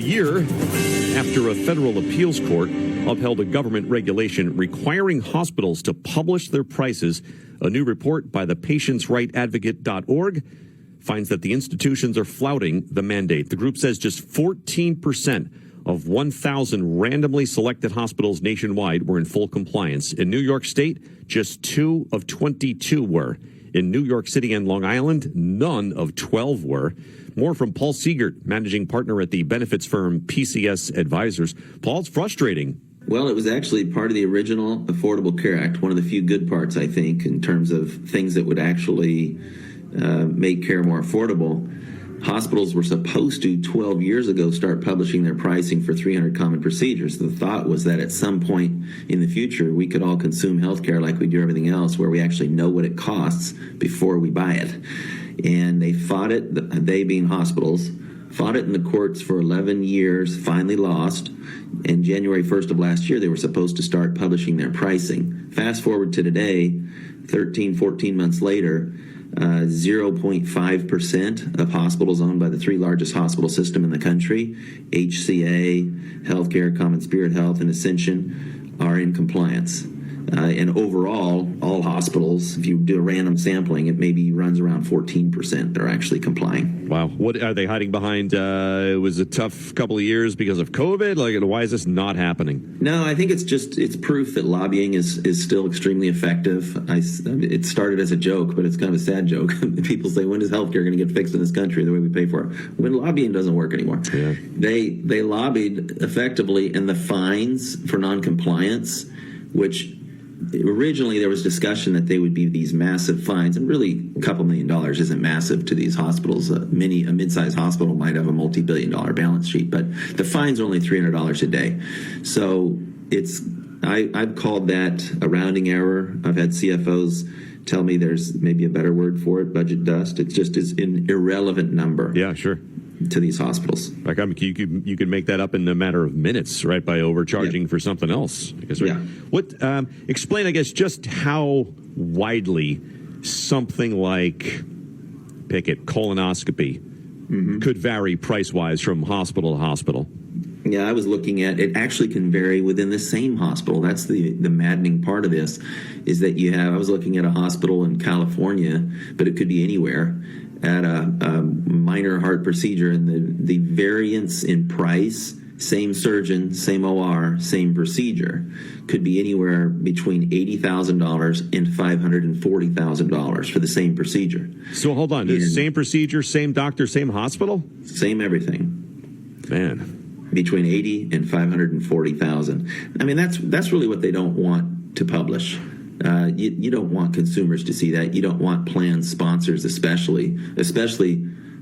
year after a federal appeals court upheld a government regulation requiring hospitals to publish their prices, a new report by the patientsrightadvocate.org finds that the institutions are flouting the mandate. The group says just 14% of 1,000 randomly selected hospitals nationwide were in full compliance. In New York State, just 2 of 22 were. In New York City and Long Island, none of 12 were. More from Paul Seegert, managing partner at the benefits firm PCS Advisors. Paul, it's frustrating. Well, it was actually part of the original Affordable Care Act, one of the few good parts, I think, in terms of things that would actually make care more affordable. Hospitals were supposed to, 12 years ago, start publishing their pricing for 300 common procedures. The thought was that at some point in the future, we could all consume healthcare like we do everything else, where we actually know what it costs before we buy it. And they fought it, they being hospitals, fought it in the courts for 11 years, finally lost. And January 1st of last year, they were supposed to start publishing their pricing. Fast forward to today, 13, 14 months later, 0.5% of hospitals owned by the 3 largest hospital system in the country, HCA, Healthcare, Common Spirit Health, and Ascension, are in compliance. And overall, all hospitals, if you do a random sampling, it maybe runs around 14% that are actually complying. Wow. What are they hiding behind? It was a tough couple of years because of COVID. Like, why is this not happening? No, I think it's proof that lobbying is still extremely effective. It started as a joke, but it's kind of a sad joke. People say, when is healthcare going to get fixed in this country the way we pay for it? When lobbying doesn't work anymore. Yeah. They lobbied effectively, and the fines for noncompliance, which originally there was discussion that they would be these massive fines, and really a couple $1 million isn't massive to these hospitals. A mid-sized hospital might have a multi-billion-dollar balance sheet, but the fines are only $300 a day. So I've called that a rounding error. I've had CFOs tell me there's maybe a better word for it, budget dust. It just is an irrelevant number. Yeah, sure. To these hospitals. Like, I mean, you could make that up in a matter of minutes, right, by overcharging for something else. I guess, right? Yeah. Explain, I guess, just how widely something like, pick it, colonoscopy could vary price-wise from hospital to hospital. Yeah, I was looking at it. Actually can vary within the same hospital. That's the maddening part of this, is that I was looking at a hospital in California, but it could be anywhere, at a minor heart procedure, and the variance in price, same surgeon, same OR, same procedure, could be anywhere between $80,000 and $540,000 for the same procedure. So hold on, same procedure, same doctor, same hospital? Same everything. Man. Between $80,000 and $540,000. I mean, that's really what they don't want to publish. You don't want consumers to see that. You don't want plan sponsors, especially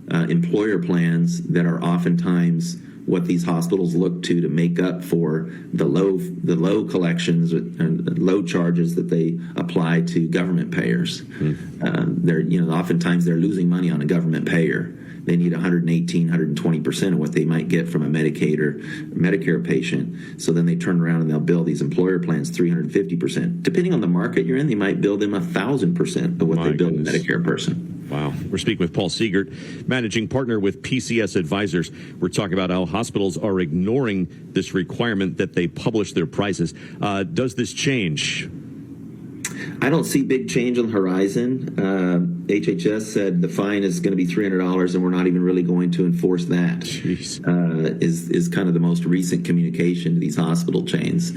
employer plans that are oftentimes what these hospitals look to make up for the low collections and low charges that they apply to government payers. Oftentimes they're losing money on a government payer. They need 118, 120% of what they might get from a Medicaid or Medicare patient. So then they turn around and they'll bill these employer plans 350%. Depending on the market you're in, they might bill them 1,000% of what they bill a Medicare person. Wow. We're speaking with Paul Seegert, managing partner with PCS Advisors. We're talking about how hospitals are ignoring this requirement that they publish their prices. Does this change? I don't see big change on the horizon. HHS said the fine is going to be $300, and we're not even really going to enforce that. Is kind of the most recent communication to these hospital chains.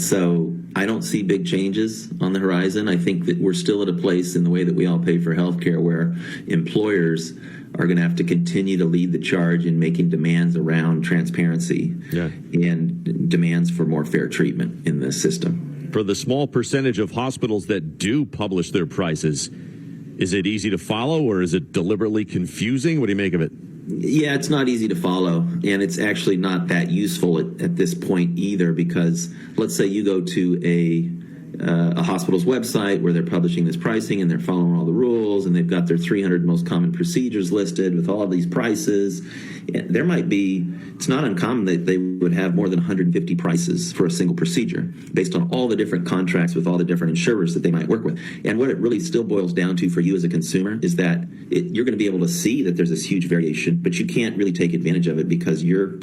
So I don't see big changes on the horizon. I think that we're still at a place in the way that we all pay for healthcare where employers are going to have to continue to lead the charge in making demands around transparency and demands for more fair treatment in the system. For the small percentage of hospitals that do publish their prices, is it easy to follow, or is it deliberately confusing? What do you make of it? Yeah, it's not easy to follow, and it's actually not that useful at this point either, because let's say you go to a hospital's website where they're publishing this pricing and they're following all the rules, and they've got their 300 most common procedures listed with all of these prices. There might be, it's not uncommon that they would have more than 150 prices for a single procedure based on all the different contracts with all the different insurers that they might work with. And what it really still boils down to for you as a consumer is that you're going to be able to see that there's this huge variation, but you can't really take advantage of it because your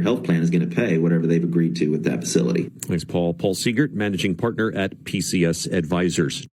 health plan is going to pay whatever they've agreed to with that facility. Thanks, Paul. Paul Seegert, managing partner at PCS Advisors.